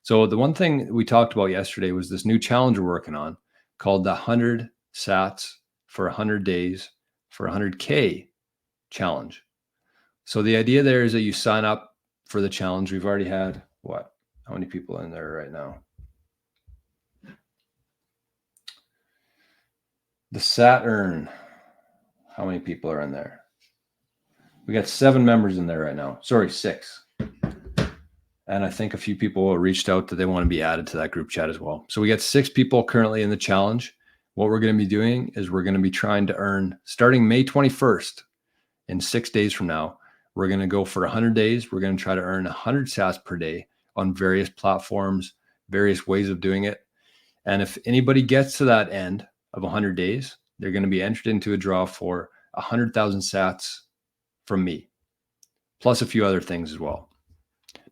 So the one thing we talked about yesterday was this new challenge we're working on called the 100 sats for 100 days for 100K challenge. So the idea there is that you sign up for the challenge. We've already had what? How many people in there right now? The Saturn. How many people are in there? We got 7 members in there right now. Sorry, 6. And I think a few people reached out that they want to be added to that group chat as well. So we got 6 people currently in the challenge. What we're going to be doing is we're going to be trying to earn, starting May 21st, in 6 days from now, we're going to go for 100 days. We're going to try to earn 100 sats per day on various platforms, various ways of doing it. And if anybody gets to that end of 100 days, they're going to be entered into a draw for 100,000 sats from me, plus a few other things as well.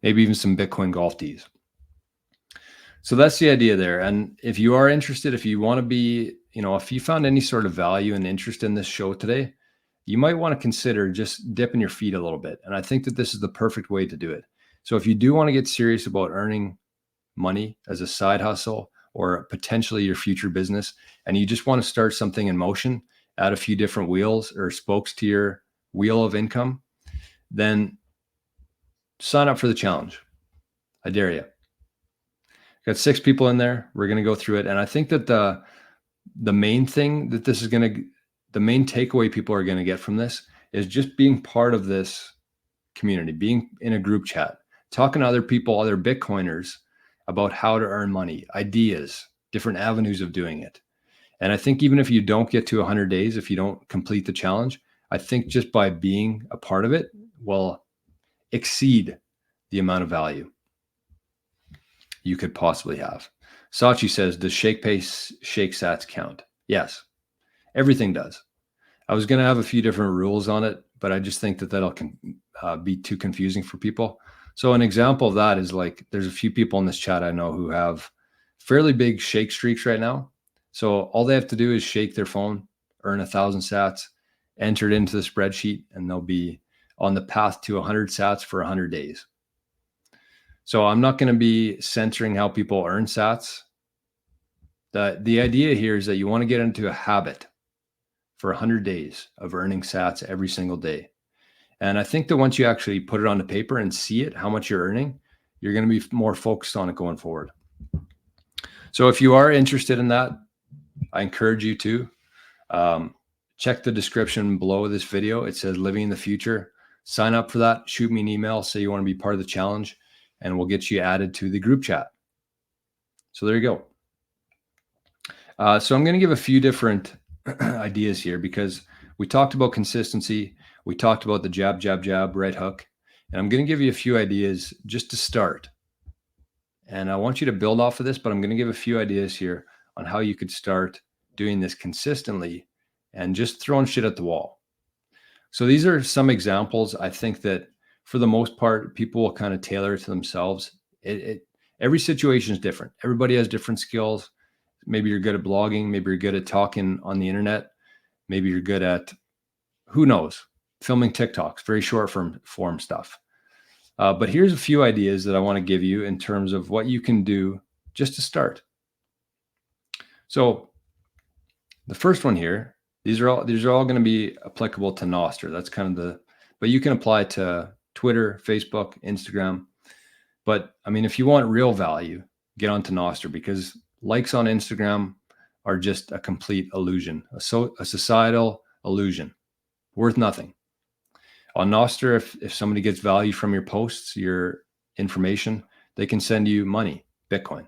Maybe even some Bitcoin golf tees. So that's the idea there. And if you are interested, if you want to be, if you found any sort of value and interest in this show today, you might want to consider just dipping your feet a little bit. And I think that this is the perfect way to do it. So if you do want to get serious about earning money as a side hustle or potentially your future business, and you just want to start something in motion, add a few different wheels or spokes to your wheel of income, then sign up for the challenge. I dare you. Got 6 people in there. We're going to go through it. And I think that the main thing that this is the main takeaway people are going to get from this is just being part of this community, being in a group chat, talking to other people, other Bitcoiners about how to earn money, ideas, different avenues of doing it. And I think even if you don't get to 100 days, if you don't complete the challenge, I think just by being a part of it will exceed the amount of value you could possibly have. Sachi says, does ShakePay Shake Sats count? Yes, everything does. I was going to have a few different rules on it, but I just think that that'll be too confusing for people. So an example of that is like, there's a few people in this chat I know who have fairly big shake streaks right now. So all they have to do is shake their phone, earn 1,000 sats, enter it into the spreadsheet, and they'll be on the path to 100 sats for 100 days. So I'm not going to be censoring how people earn sats. The idea here is that you want to get into a habit for 100 days of earning sats every single day. And I think that once you actually put it on the paper and see it, how much you're earning, you're going to be more focused on it going forward. So if you are interested in that, I encourage you to check the description below this video. It says Living in the Future. Sign up for that. Shoot me an email. Say you want to be part of the challenge, and we'll get you added to the group chat. So there you go. So I'm going to give a few different ideas here because we talked about consistency. We talked about the jab, jab, jab, right hook. And I'm going to give you a few ideas just to start. And I want you to build off of this, but I'm going to give a few ideas here on how you could start doing this consistently and just throwing shit at the wall. So these are some examples. I think that for the most part, people will kind of tailor it to themselves. Every situation is different. Everybody has different skills. Maybe you're good at blogging. Maybe you're good at talking on the internet. Maybe you're good at, who knows, filming TikToks, very short form stuff. But here's a few ideas that I want to give you in terms of what you can do just to start. So the first one here, these are all going to be applicable to Nostr. That's kind of but you can apply to Twitter, Facebook, Instagram. But I mean, if you want real value, get onto Nostr, because likes on Instagram are just a complete illusion, a societal illusion, worth nothing. On Nostr, if somebody gets value from your posts, your information, they can send you money, Bitcoin.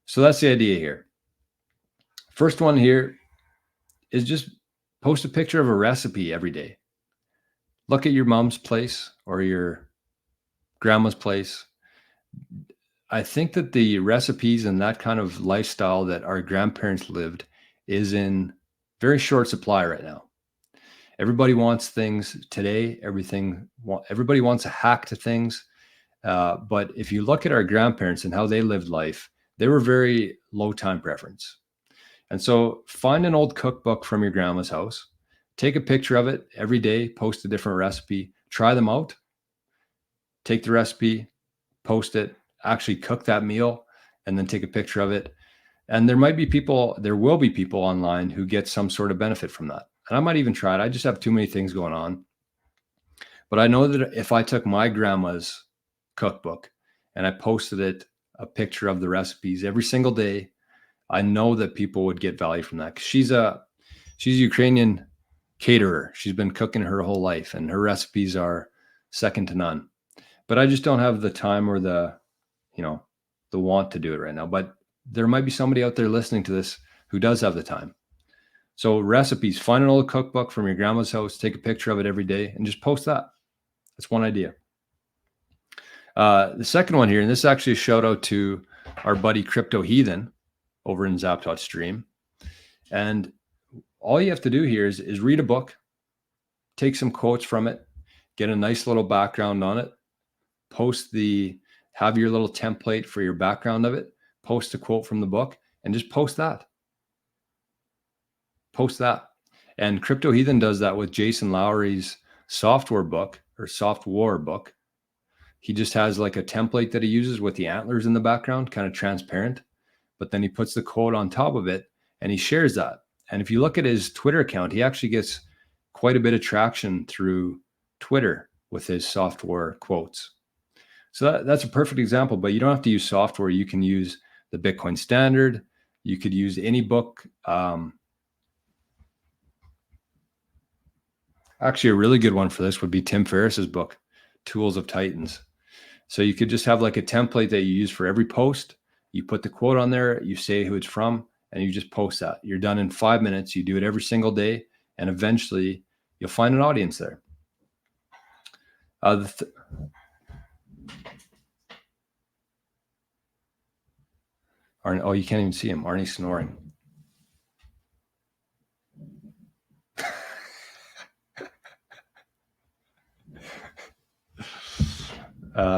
So that's the idea here. First one here is just post a picture of a recipe every day. Look at your mom's place or your grandma's place. I think that the recipes and that kind of lifestyle that our grandparents lived is in very short supply right now. Everybody wants things today. Everybody wants a hack to things. But if you look at our grandparents and how they lived life, they were very low time preference. And so find an old cookbook from your grandma's house, take a picture of it every day, post a different recipe, try them out, take the recipe, post it, actually cook that meal and then take a picture of it. And there will be people online who get some sort of benefit from that. And I might even try it. I just have too many things going on. But I know that if I took my grandma's cookbook and I posted a picture of the recipes every single day, I know that people would get value from that. 'Cause she's a Ukrainian caterer. She's been cooking her whole life, and her recipes are second to none. But I just don't have the time or the want to do it right now. But there might be somebody out there listening to this who does have the time. So recipes, find an old cookbook from your grandma's house, take a picture of it every day, and just post that. That's one idea. The second one here, and this is actually a shout out to our buddy Crypto Heathen over in Zap.stream. And all you have to do here is read a book, take some quotes from it, get a nice little background on it, have your little template for your background of it, post a quote from the book, and just post that. And Crypto Heathen does that with Jason Lowry's software book. He just has like a template that he uses with the antlers in the background, kind of transparent, but then he puts the quote on top of it and he shares that. And if you look at his Twitter account, he actually gets quite a bit of traction through Twitter with his software quotes. So that's a perfect example, but you don't have to use software. You can use the Bitcoin Standard. You could use any book. Actually, a really good one for this would be Tim Ferriss's book, Tools of Titans. So you could just have like a template that you use for every post. You put the quote on there, you say who it's from, and you just post that. You're done in 5 minutes. You do it every single day, and eventually you'll find an audience there. You can't even see him. Arnie's snoring.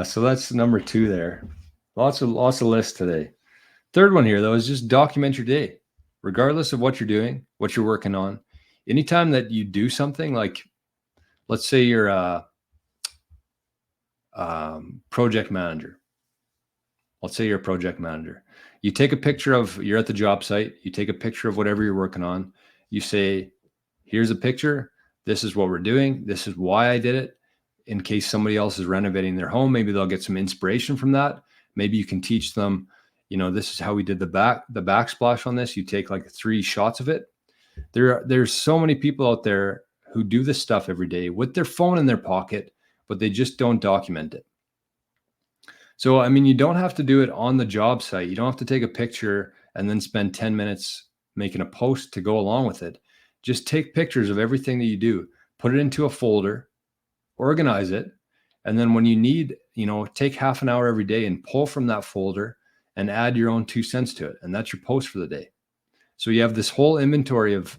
So that's number 2 there. Lots of lists today. Third one here, though, is just document your day, regardless of what you're doing, what you're working on. Anytime that you do something, like let's say you're a project manager. You take a picture you're at the job site. You take a picture of whatever you're working on. You say, here's a picture. This is what we're doing. This is why I did it. In case somebody else is renovating their home, maybe they'll get some inspiration from that. Maybe you can teach them, this is how we did the backsplash on this. You take like 3 shots of it. There's so many people out there who do this stuff every day with their phone in their pocket, but they just don't document it. So, you don't have to do it on the job site. You don't have to take a picture and then spend 10 minutes making a post to go along with it. Just take pictures of everything that you do, put it into a folder, organize it. And then when you need, take half an hour every day and pull from that folder and add your own 2 cents to it. And that's your post for the day. So you have this whole inventory of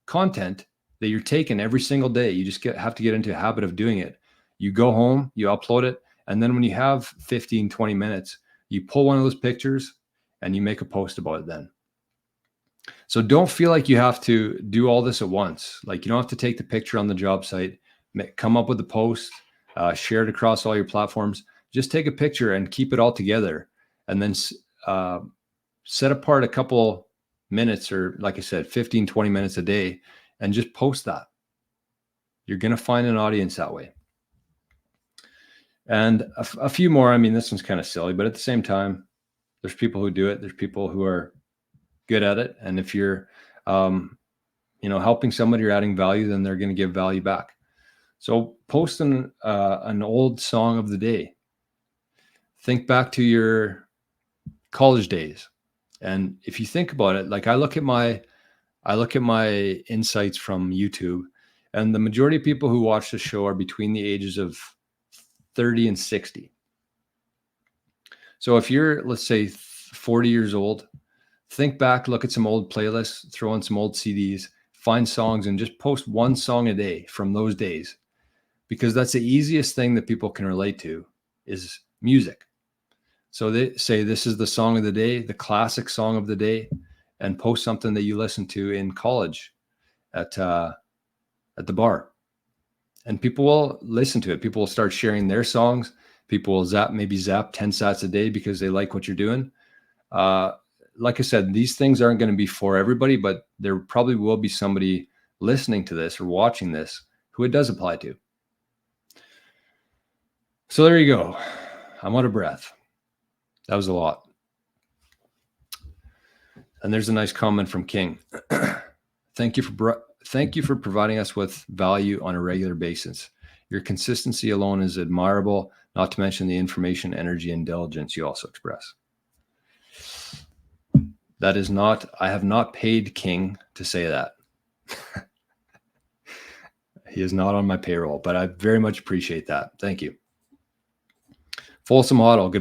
content that you're taking every single day. You just have to get into a habit of doing it. You go home, you upload it. And then when you have 15, 20 minutes, you pull one of those pictures and you make a post about it then. So don't feel like you have to do all this at once. Like, you don't have to take the picture on the job site, come up with a post, share it across all your platforms. Just take a picture and keep it all together. And then set apart a couple minutes, or like I said, 15, 20 minutes a day, and just post that. You're going to find an audience that way. And a few more. This one's kind of silly, but at the same time, there's people who do it. There's people who are good at it. And if you're, helping somebody or adding value, then they're going to give value back. So post an old song of the day. Think back to your college days. And if you think about it, like I look at my insights from YouTube, and the majority of people who watch the show are between the ages of 30 and 60. So if you're, let's say, 40 years old, think back, look at some old playlists, throw in some old CDs, find songs, and just post 1 song a day from those days. Because that's the easiest thing that people can relate to is music. So they say, this is the song of the day, the classic song of the day, and post something that you listened to in college at the bar. And people will listen to it. People will start sharing their songs. People will maybe zap 10 sats a day because they like what you're doing. Like I said, these things aren't going to be for everybody, but there probably will be somebody listening to this or watching this who it does apply to. So there you go. I'm out of breath. That was a lot. And there's a nice comment from King. Thank you for providing us with value on a regular basis. Your consistency alone is admirable, not to mention the information, energy, and diligence you also express. That is not, I have not paid King to say that. He is not on my payroll, but I very much appreciate that. Thank you. Folsom Auto.